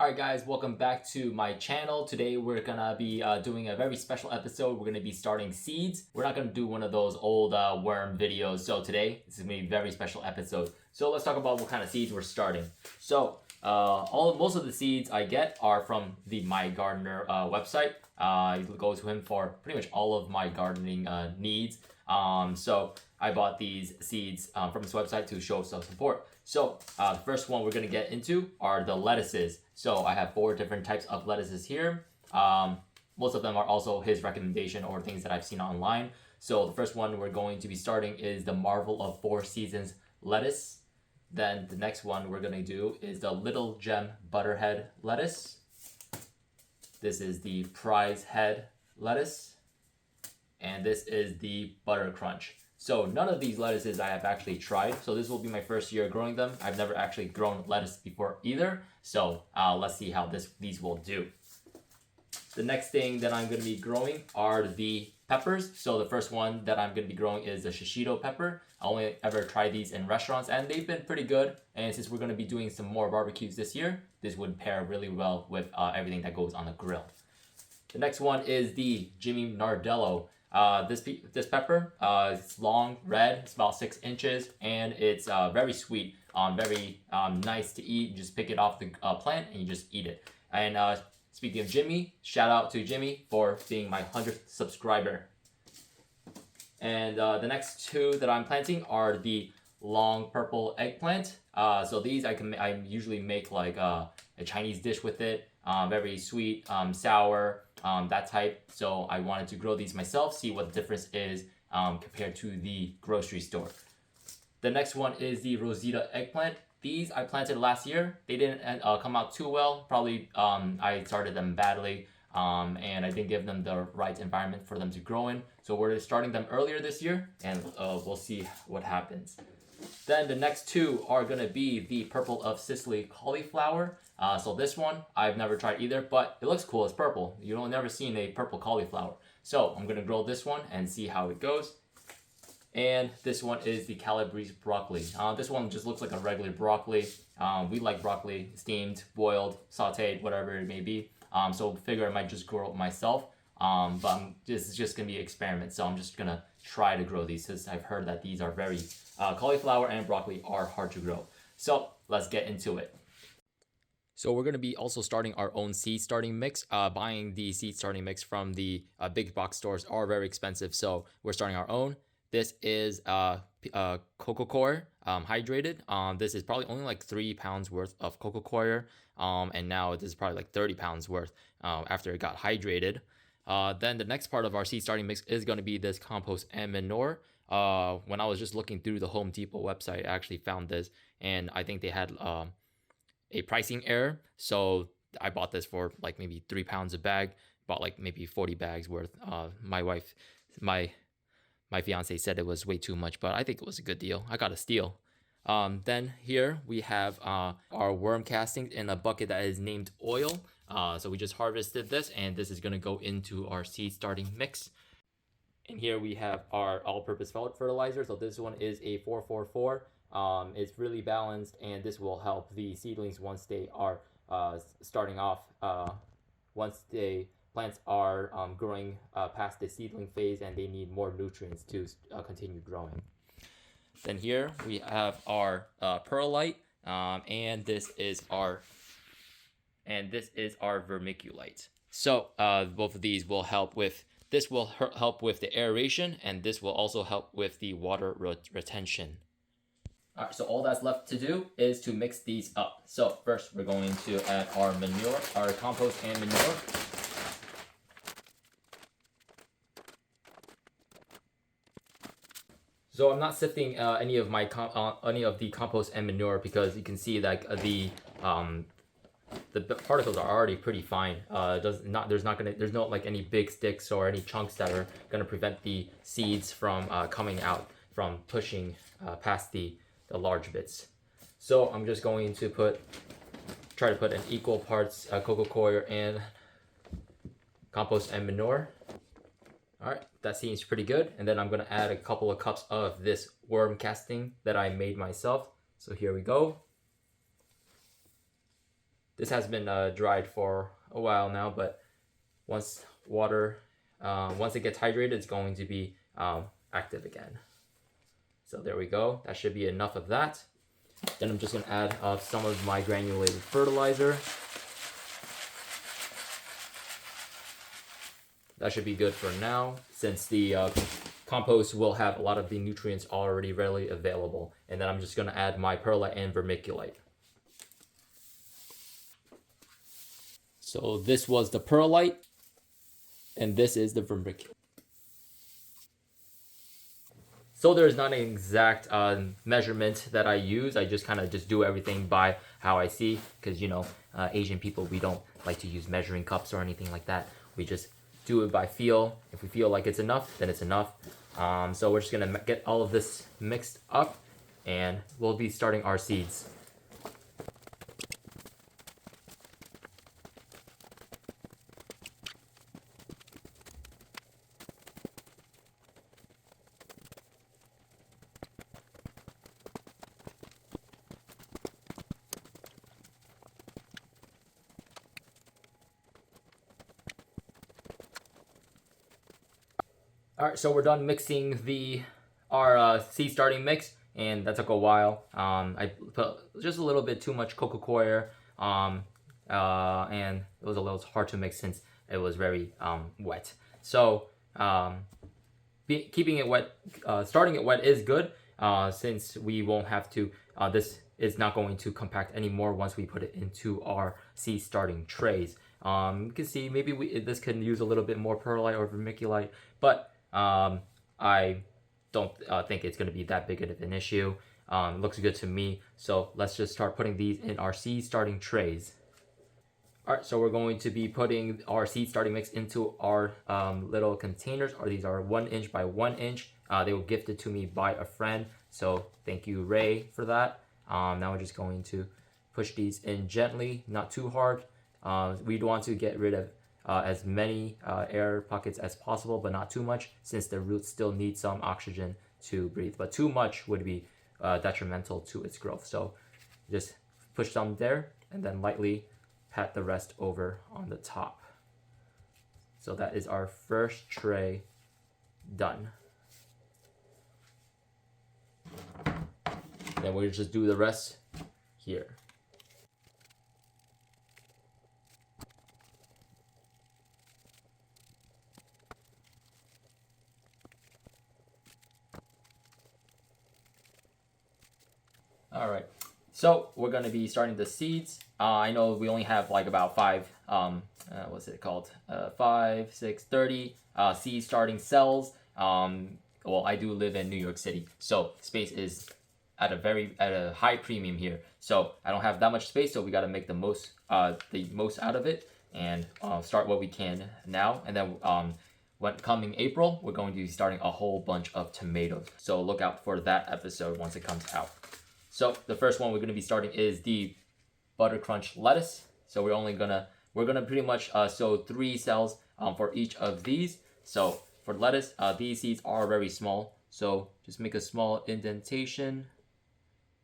Alright guys, welcome back to my channel. Today we're gonna be doing a very special episode. We're gonna be starting seeds. We're not gonna do one of those old worm videos. So today, this is gonna be a very special episode. So let's talk about what kind of seeds we're starting. So most of the seeds I get are from the My Gardener website. You go to him for pretty much all of my gardening needs. So I bought these seeds from his website to show some support. So the first one we're going to get into are the lettuces. So I have 4 different types of lettuces here. Most of them are also his recommendation or things that I've seen online. So the first one we're going to be starting is the Marvel of 4 Seasons lettuce. Then the next one we're going to do is the Little Gem Butterhead lettuce. This is the Prize Head lettuce. And this is the Butter Crunch. So none of these lettuces I have actually tried. So this will be my first year growing them. I've never actually grown lettuce before either. So let's see how these will do. The next thing that I'm going to be growing are the peppers. So the first one that I'm going to be growing is the shishito pepper. I only ever tried these in restaurants and they've been pretty good. And since we're going to be doing some more barbecues this year, this would pair really well with everything that goes on the grill. The next one is the Jimmy Nardello. This pepper, it's long, red, it's about 6 inches, and it's very sweet, very nice to eat. You just pick it off the plant and you just eat it. And speaking of Jimmy, shout out to Jimmy for being my 100th subscriber. And the next 2 that I'm planting are the long purple eggplant. So these I usually make like a Chinese dish with it. Very sweet, sour, that type. So I wanted to grow these myself, see what the difference is compared to the grocery store. The next one is the Rosita eggplant. These I planted last year. They didn't come out too well. Probably I started them badly and I didn't give them the right environment for them to grow in. So we're starting them earlier this year and we'll see what happens. Then the next 2 are going to be the Purple of Sicily cauliflower. So this one I've never tried either, but it looks cool. It's purple. You don't never seen a purple cauliflower. So I'm going to grow this one and see how it goes. And this one is the Calabrese broccoli. This one just looks like a regular broccoli. We like broccoli steamed, boiled, sauteed, whatever it may be. So figure I might just grow it myself. But this is just going to be an experiment. So I'm just going to try to grow these since I've heard that these are very, cauliflower and broccoli are hard to grow. So let's get into it. So we're going to be also starting our own seed starting mix. Buying the seed starting mix from the big box stores are very expensive. So we're starting our own. This is cocoa coir hydrated. This is probably only like 3 pounds worth of cocoa coir. And now this is probably like 30 pounds worth after it got hydrated. Then the next part of our seed starting mix is going to be this compost and manure. When I was just looking through the Home Depot website, I actually found this, and I think they had a pricing error. So I bought this for like maybe 3 pounds a bag, bought like maybe 40 bags worth. My fiance said it was way too much, but I think it was a good deal. I got a steal. Then here we have our worm castings in a bucket that is named oil. So we just harvested this, and this is going to go into our seed starting mix. And here we have our all-purpose fertilizer. So this one is a 444. It's really balanced, and this will help the seedlings once they are starting off. Once the plants are growing past the seedling phase, and they need more nutrients to continue growing. Then here we have our perlite, and this is our vermiculite. So both of these will help with. This will help with the aeration, and this will also help with the water retention. All right, so all that's left to do is to mix these up. So first we're going to add our manure, our compost and manure. So I'm not sifting any of the compost and manure because you can see that the particles are already pretty fine. There's no like any big sticks or any chunks that are gonna prevent the seeds from coming out from pushing past the large bits. So I'm just going to try to put in equal parts cocoa coir and compost and manure. All right, that seems pretty good. And then I'm gonna add a couple of cups of this worm casting that I made myself. So here we go. This has been dried for a while now, but once once it gets hydrated, it's going to be active again. So there we go. That should be enough of that. Then I'm just going to add some of my granulated fertilizer. That should be good for now, since the compost will have a lot of the nutrients already readily available. And then I'm just going to add my perlite and vermiculite. So this was the perlite, and this is the vermiculite. So there's not an exact measurement that I use. I just kind of just do everything by how I see, because you know, Asian people, we don't like to use measuring cups or anything like that. We just do it by feel. If we feel like it's enough, then it's enough. So we're just gonna get all of this mixed up, and we'll be starting our seeds. All right, so we're done mixing our seed starting mix, and that took a while. I put just a little bit too much cocoa coir, and it was a little hard to mix since it was very wet. So keeping it wet, starting it wet is good, since we won't have to. This is not going to compact anymore once we put it into our seed starting trays. You can see maybe this can use a little bit more perlite or vermiculite, but I don't think it's going to be that big of an issue. Looks good to me. So let's just start putting these in our seed starting trays. All right, so we're going to be putting our seed starting mix into our little containers. These are 1 inch by 1 inch. They were gifted to me by a friend. So thank you, Ray, for that. Now we're just going to push these in gently, not too hard. We'd want to get rid of as many air pockets as possible, but not too much, since the roots still need some oxygen to breathe. But too much would be detrimental to its growth. So just push some there, and then lightly pat the rest over on the top. So that is our first tray done. Then we'll just do the rest here. All right, so we're gonna be starting the seeds. I know we only have like about 5, what's it called? 5, 6, 30 seed starting cells. Well, I do live in New York City, so space is at a high premium here. So I don't have that much space, so we gotta make the most out of it, and start what we can now. And then when coming April, we're going to be starting a whole bunch of tomatoes. So look out for that episode once it comes out. So the first one we're going to be starting is the butter crunch lettuce. So we're gonna pretty much sow 3 cells for each of these. So for lettuce, these seeds are very small. So just make a small indentation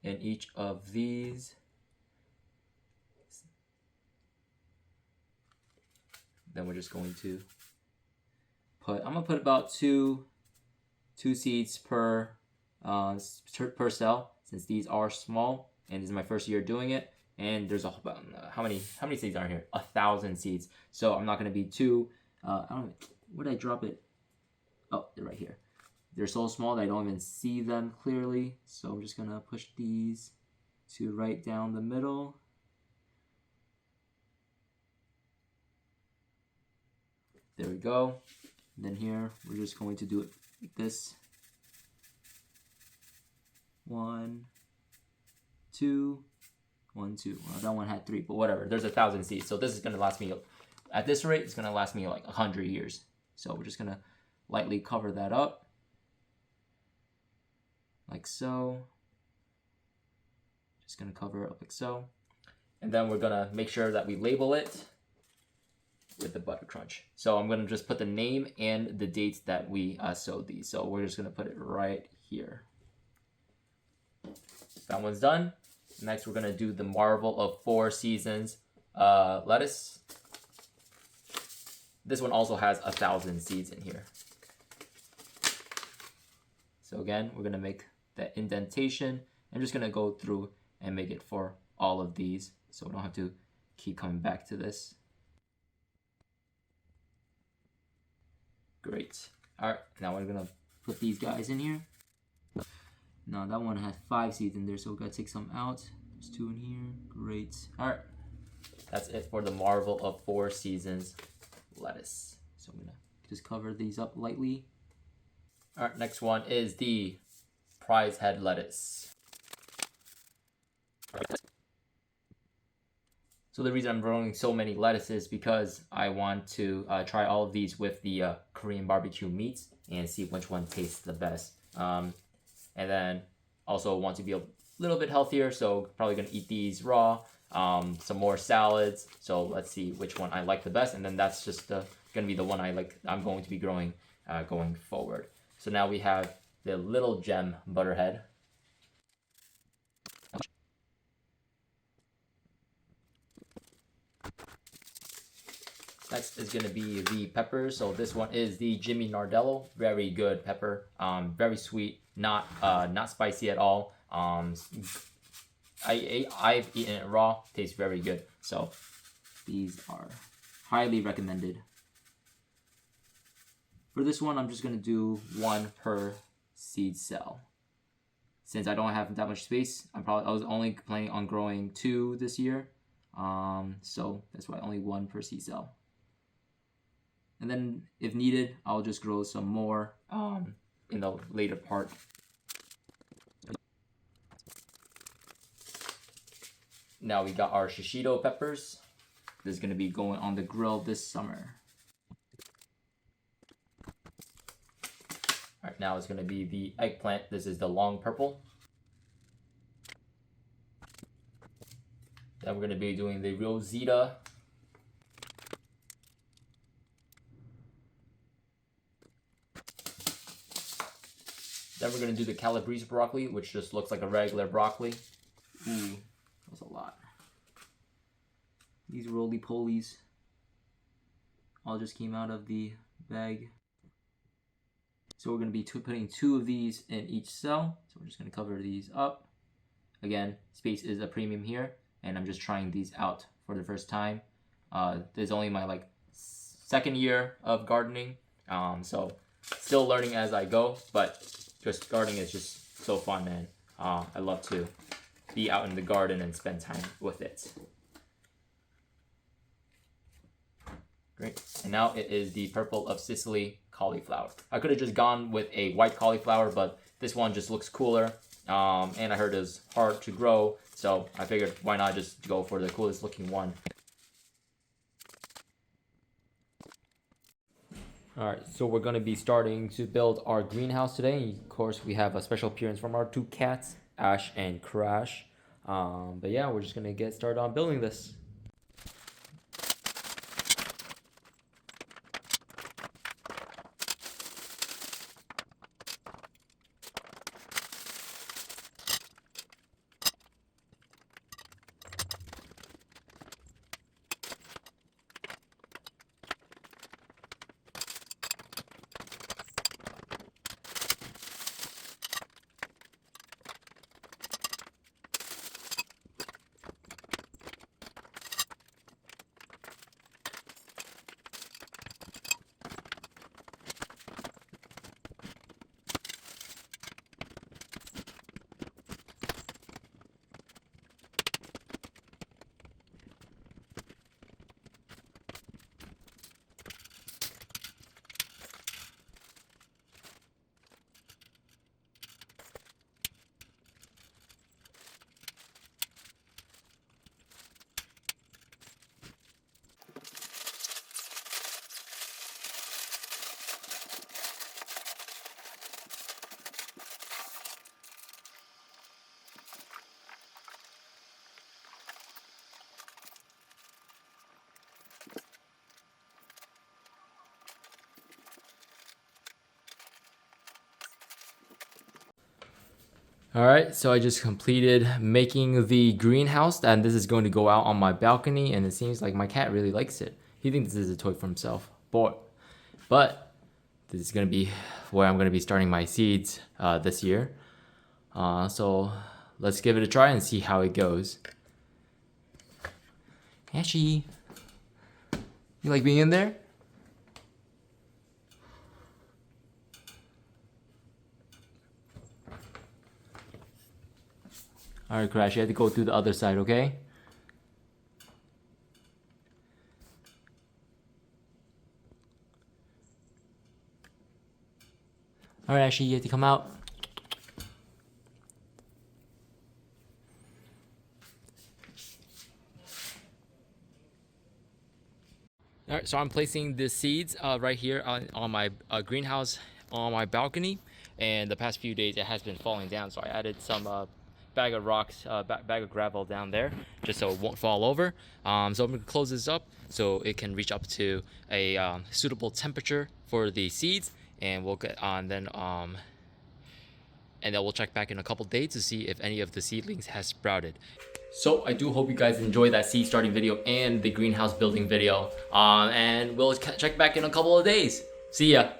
in each of these. Then we're just going to I'm gonna put about two seeds per cell, since these are small, and this is my first year doing it. And there's how many seeds are here? 1,000 seeds. So I'm not gonna be too. I don't. Where did I drop it? Oh, they're right here. They're so small that I don't even see them clearly. So I'm just gonna push these to right down the middle. There we go. And then here we're just going to do it like this. 1, 2, 1, 2. Well, that one had 3, but whatever. There's 1,000 seeds. So this is gonna last me, at this rate, it's gonna last me like 100 years. So we're just gonna lightly cover that up, like so. Just gonna cover it up like so. And then we're gonna make sure that we label it with the butter crunch. So I'm gonna just put the name and the dates that we sowed these. So we're just gonna put it right here. That one's done. Next, we're gonna do the Marvel of 4 Seasons lettuce. This one also has 1,000 seeds in here. So again, we're gonna make that indentation. I'm just gonna go through and make it for all of these, so we don't have to keep coming back to this. Great. All right, now we're gonna put these guys in here. Now that one has 5 seeds in there, so we gotta take some out. There's 2 in here. Great. All right, that's it for the Marvel of 4 Seasons lettuce. So I'm gonna just cover these up lightly. All right, next one is the prize head lettuce. So the reason I'm growing so many lettuces is because I want to try all of these with the Korean barbecue meats and see which one tastes the best. And then also want to be a little bit healthier, so probably gonna eat these raw. Some more salads. So let's see which one I like the best, and then that's just gonna be the one I'm going to be growing going forward. So now we have the Little Gem Butterhead. Next is going to be the peppers. So this one is the Jimmy Nardello. Very good pepper. Very sweet. Not spicy at all. I've eaten it raw. Tastes very good. So these are highly recommended. For this one, I'm just going to do 1 per seed cell. Since I don't have that much space, I was only planning on growing 2 this year. So that's why only 1 per seed cell. And then if needed, I'll just grow some more in the later part. Now we got our shishito peppers. This is going to be going on the grill this summer. All right, now it's going to be the eggplant. This is the long purple. Then we're going to be doing the Rosita. Then we're going to do the Calabrese broccoli, which just looks like a regular broccoli. Ooh, that was a lot. These roly-polies all just came out of the bag. So we're going to be putting 2 of these in each cell. So we're just going to cover these up. Again, space is a premium here, and I'm just trying these out for the first time. This is only my 2nd year of gardening, so still learning as I go, but just gardening is just so fun, and I love to be out in the garden and spend time with it. Great. And now it is the Purple of Sicily cauliflower. I could have just gone with a white cauliflower, but this one just looks cooler. And I heard it was hard to grow, so I figured why not just go for the coolest looking one. Alright, so we're going to be starting to build our greenhouse today. Of course, we have a special appearance from our 2 cats, Ash and Crash. But yeah, we're just going to get started on building this. Alright, so I just completed making the greenhouse, and this is going to go out on my balcony, and it seems like my cat really likes it. He thinks this is a toy for himself. But this is going to be where I'm going to be starting my seeds this year. So let's give it a try and see how it goes. Ashy, you like being in there? Alright, Crash, you have to go through the other side, okay? Alright, Ashley, you have to come out. Alright, so I'm placing the seeds right here on my greenhouse on my balcony. And the past few days it has been falling down, so I added some bag of rocks, bag of gravel down there just so it won't fall over. So I'm going to close this up so it can reach up to a suitable temperature for the seeds, and we'll get on then we'll check back in a couple days to see if any of the seedlings has sprouted. So I do hope you guys enjoyed that seed starting video and the greenhouse building video, and we'll check back in a couple of days. See ya.